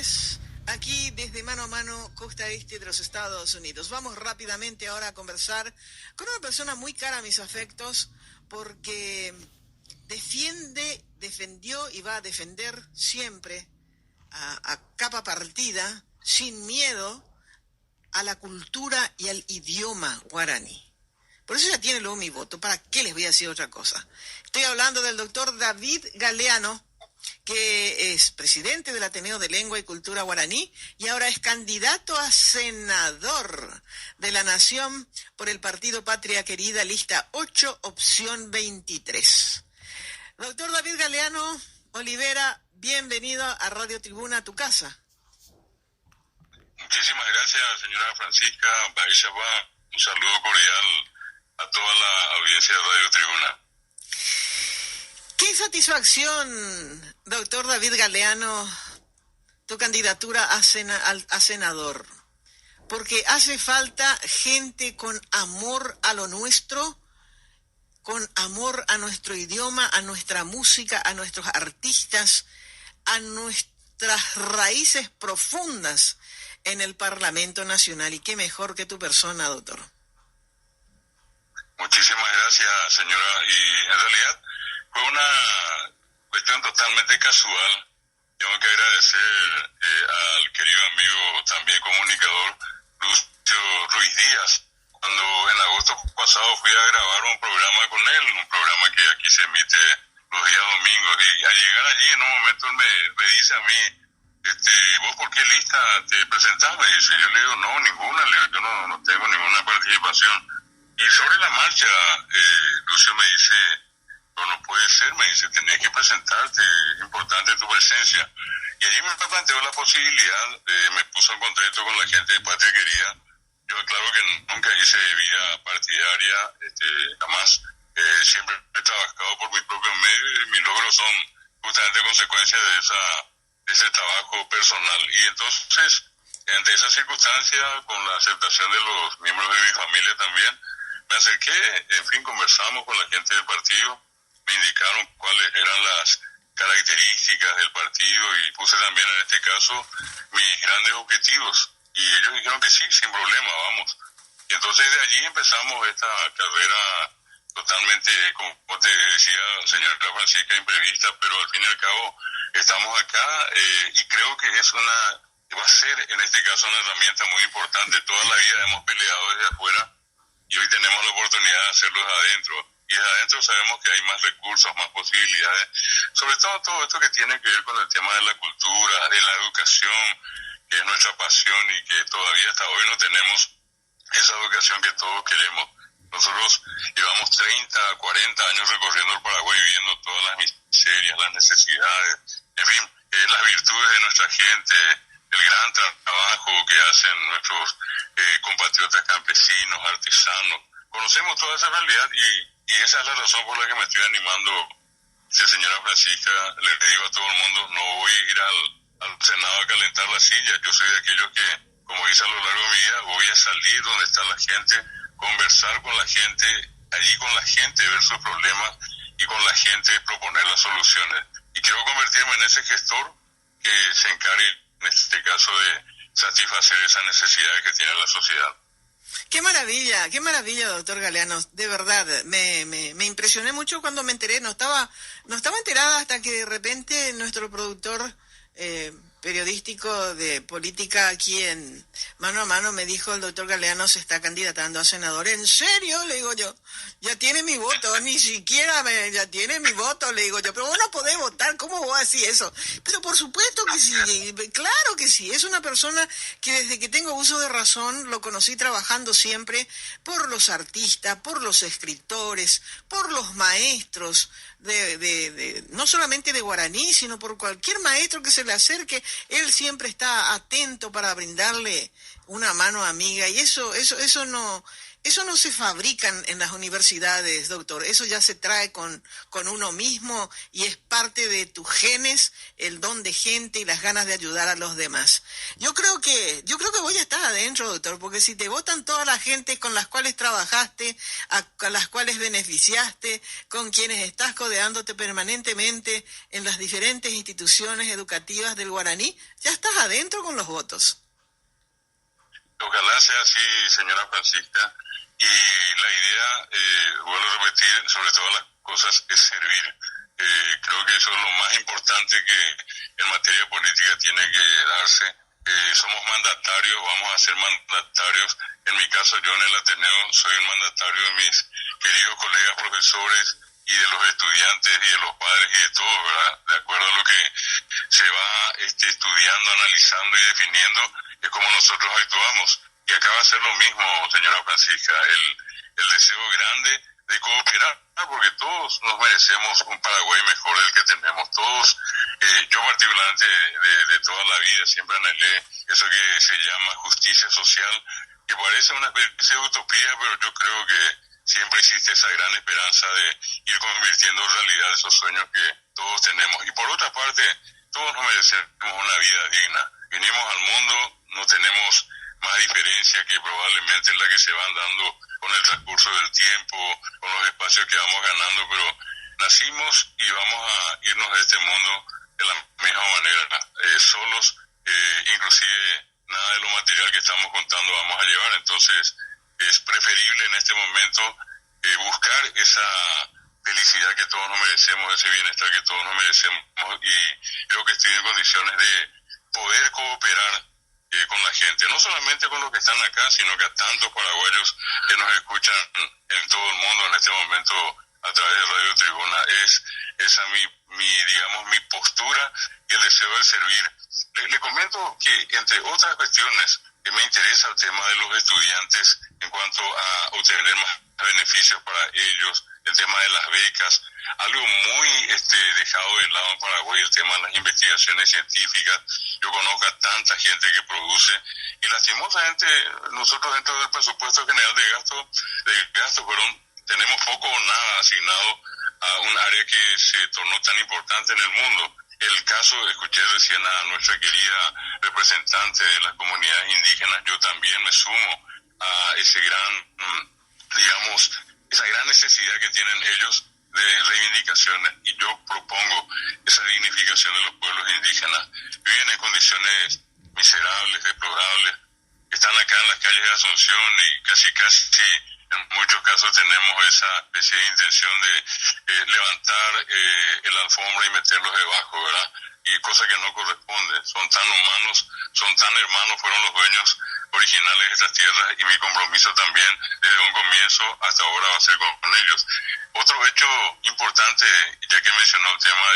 tardes. Aquí desde Mano a Mano, costa este de los Estados Unidos. Vamos rápidamente ahora a conversar con una persona muy cara a mis afectos porque defendió y va a defender siempre a capa partida, sin miedo, a la cultura y al idioma guaraní. Por eso ya tiene luego mi voto. ¿Para qué les voy a decir otra cosa? Estoy hablando del doctor David Galeano, que es presidente del Ateneo de Lengua y Cultura Guaraní y ahora es candidato a senador de la Nación por el Partido Patria Querida, lista 8, opción 23. Doctor David Galeano Olivera, bienvenido a Radio Tribuna, a tu casa. Muchísimas gracias, señora Francisca Baixaba. Un saludo cordial a toda la audiencia de Radio Tribuna. Qué satisfacción, doctor David Galeano, tu candidatura a senador, porque hace falta gente con amor a lo nuestro, con amor a nuestro idioma, a nuestra música, a nuestros artistas, a nuestras raíces profundas en el Parlamento Nacional. Y qué mejor que tu persona, doctor. Muchísimas gracias, señora. Y en realidad fue una cuestión totalmente casual. Tengo que agradecer al querido amigo, también comunicador, Lucio Ruiz Díaz, cuando en agosto pasado fui a grabar un programa con él, un programa que aquí se emite los días domingos, y al llegar allí en un momento él me dice a mí, ¿vos por qué lista te presentás? Me dice, yo le digo, no, ninguna, le digo, yo no tengo ninguna participación. Y sobre la marcha, Lucio me dice, no puede ser, me dice, tenés que presentarte, es importante tu presencia. Y allí me planteó la posibilidad, me puso en contacto con la gente de Patria Querida. Yo aclaro que nunca hice vida partidaria, jamás, siempre he trabajado por mis propios medios y mis logros son justamente consecuencia de ese trabajo personal. Y entonces, ante esa circunstancia, con la aceptación de los miembros de mi familia también, me acerqué, en fin, conversamos con la gente del partido, me indicaron cuáles eran las características del partido y puse también en este caso mis grandes objetivos. Y ellos dijeron que sí, sin problema, vamos. Y entonces de allí empezamos esta carrera totalmente, como te decía, señora Francisca, imprevista, pero al fin y al cabo estamos acá y creo que va a ser en este caso una herramienta muy importante. Toda la vida hemos peleado desde afuera y hoy tenemos la oportunidad de hacerlo desde adentro. Y desde adentro sabemos que hay más recursos, más posibilidades, sobre todo esto que tiene que ver con el tema de la cultura, de la educación, que es nuestra pasión y que todavía hasta hoy no tenemos esa educación que todos queremos. Nosotros llevamos 30, 40 años recorriendo el Paraguay viendo todas las miserias, las necesidades, en fin, las virtudes de nuestra gente, el gran trabajo que hacen nuestros compatriotas campesinos, artesanos. Conocemos toda esa realidad y esa es la razón por la que me estoy animando. Señora Francisca, le digo a todo el mundo, no voy a ir al Senado a calentar la silla. Yo soy de aquellos que, como hice a lo largo de mi vida, voy a salir donde está la gente, conversar con la gente, allí con la gente, ver sus problemas y con la gente proponer las soluciones. Y quiero convertirme en ese gestor que se encargue, en este caso, de satisfacer esas necesidades que tiene la sociedad. Qué maravilla, doctor Galeano. De verdad, me impresioné mucho cuando me enteré. No estaba enterada hasta que de repente nuestro productor periodístico de política aquí en Mano a Mano me dijo, el doctor Galeano se está candidatando a senador. ¿En serio? Le digo yo, ya tiene mi voto, ni siquiera ya tiene mi voto, le digo yo, pero vos no podés votar, ¿cómo vos decís eso? Pero por supuesto que sí, claro que sí, es una persona que desde que tengo uso de razón lo conocí trabajando siempre por los artistas, por los escritores, por los maestros, no solamente de guaraní, sino por cualquier maestro que se le acerque, él siempre está atento para brindarle una mano amiga, y eso eso no se fabrica en las universidades, doctor. Eso ya se trae con uno mismo y es parte de tus genes, el don de gente y las ganas de ayudar a los demás. Yo creo que vos ya estás adentro, doctor, porque si te votan toda la gente con las cuales trabajaste, a las cuales beneficiaste, con quienes estás codeándote permanentemente en las diferentes instituciones educativas del Guaraní, ya estás adentro con los votos. Ojalá sea así, señora Francisca. Y la idea, vuelvo a repetir, sobre todas las cosas, es servir. Creo que eso es lo más importante que en materia política tiene que darse. Somos mandatarios, vamos a ser mandatarios. En mi caso, yo en el Ateneo soy un mandatario de mis queridos colegas profesores y de los estudiantes y de los padres y de todos, ¿verdad? De acuerdo a lo que se va estudiando, analizando y definiendo, es como nosotros actuamos. Y acá va a ser lo mismo, señora Francisca, el deseo grande de cooperar, porque todos nos merecemos un Paraguay mejor del que tenemos. Todos, yo particularmente de toda la vida siempre anhelé eso que se llama justicia social, que parece una especie de utopía, pero yo creo que siempre existe esa gran esperanza de ir convirtiendo en realidad esos sueños que todos tenemos. Y por otra parte, todos nos merecemos una vida digna. Vinimos al mundo, no tenemos más diferencia que probablemente la que se van dando con el transcurso del tiempo, con los espacios que vamos ganando, pero nacimos y vamos a irnos de este mundo de la misma manera, solos, inclusive nada de lo material que estamos contando vamos a llevar. Entonces es preferible en este momento buscar esa felicidad que todos nos merecemos, ese bienestar que todos nos merecemos, y creo que estoy en condiciones de poder cooperar con la gente, no solamente con los que están acá, sino que a tantos paraguayos que nos escuchan en todo el mundo en este momento a través de Radio Tribuna. Es esa mi postura y el deseo de servir. Le comento que, entre otras cuestiones, que me interesa el tema de los estudiantes en cuanto a obtener más beneficios para ellos, el tema de las becas, algo muy dejado de lado en Paraguay, el tema de las investigaciones científicas. Yo conozco a tanta gente que produce y lastimosamente nosotros dentro del presupuesto general de gasto tenemos poco o nada asignado a un área que se tornó tan importante en el mundo. El caso, escuché recién a nuestra querida representante de las comunidades indígenas, yo también me sumo a ese esa gran necesidad que tienen ellos de reivindicaciones, y yo propongo esa dignificación de los pueblos indígenas. Viven en condiciones miserables, deplorables, están acá en las calles de Asunción y casi en muchos casos tenemos esa especie de intención de levantar el alfombra y meterlos debajo, ¿verdad? Y cosa que no corresponde. Son tan humanos, son tan hermanos, fueron los dueños originales de estas tierras, y mi compromiso también desde un comienzo hasta ahora va a ser con ellos. Otro hecho importante, ya que mencionó el tema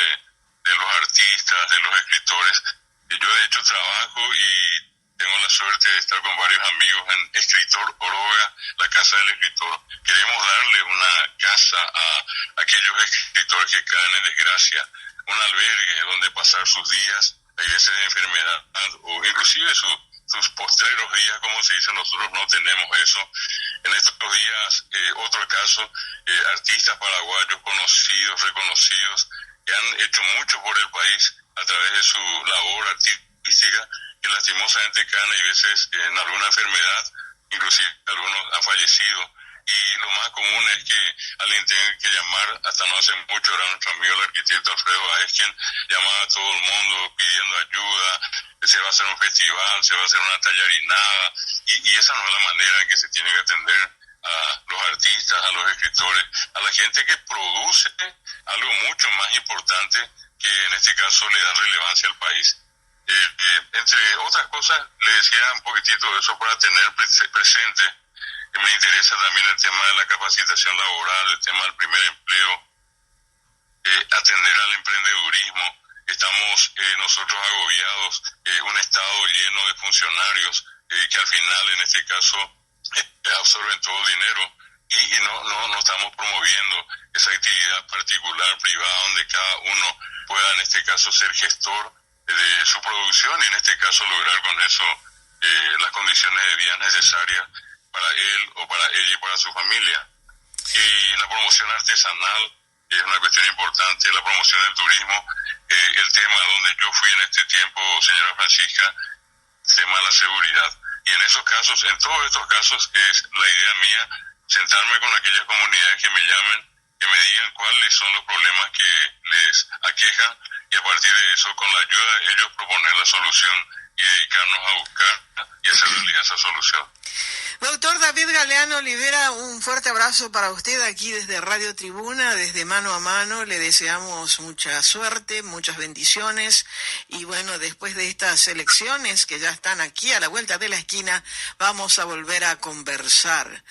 de los artistas, de los escritores, yo de hecho trabajo y tengo la suerte de estar con varios amigos en Escritor Oroga, la Casa del Escritor. Queremos darle una casa a aquellos escritores que caen en desgracia, un albergue donde pasar sus días, hay veces de enfermedad, o inclusive sus postreros días, como se dice. Nosotros no tenemos eso. En estos días, otro caso, artistas paraguayos conocidos, reconocidos, que han hecho mucho por el país a través de su labor artística, que lastimosamente caen a veces en alguna enfermedad, inclusive algunos han fallecido. Y lo más común es que alguien tenga que llamar, hasta no hace mucho era nuestro amigo el arquitecto Alfredo Aesquien, llamaba a todo el mundo pidiendo ayuda, se va a hacer un festival, se va a hacer una tallarinada, y esa no es la manera en que se tiene que atender a los artistas, a los escritores, a la gente que produce algo mucho más importante, que en este caso le da relevancia al país. Entre otras cosas, le decía un poquitito de eso para tener presente. Me interesa también el tema de la capacitación laboral, el tema del primer empleo, atender al emprendedurismo. Estamos nosotros agobiados, un Estado lleno de funcionarios que al final, en este caso, absorben todo el dinero, y no estamos promoviendo esa actividad particular, privada, donde cada uno pueda, en este caso, ser gestor de su producción y, en este caso, lograr con eso las condiciones de vida necesarias para él o para ella y para su familia. Y la promoción artesanal es una cuestión importante, la promoción del turismo, el tema donde yo fui en este tiempo, señora Francisca, el tema de la seguridad. Y en esos casos, en todos estos casos, es la idea mía sentarme con aquellas comunidades que me llamen, que me digan cuáles son los problemas que les aquejan y a partir de eso, con la ayuda de ellos, proponer la solución y dedicarnos a buscar y hacer realidad esa solución. Doctor David Galeano Olivera, un fuerte abrazo para usted aquí desde Radio Tribuna, desde Mano a Mano. Le deseamos mucha suerte, muchas bendiciones y bueno, después de estas elecciones que ya están aquí a la vuelta de la esquina, vamos a volver a conversar.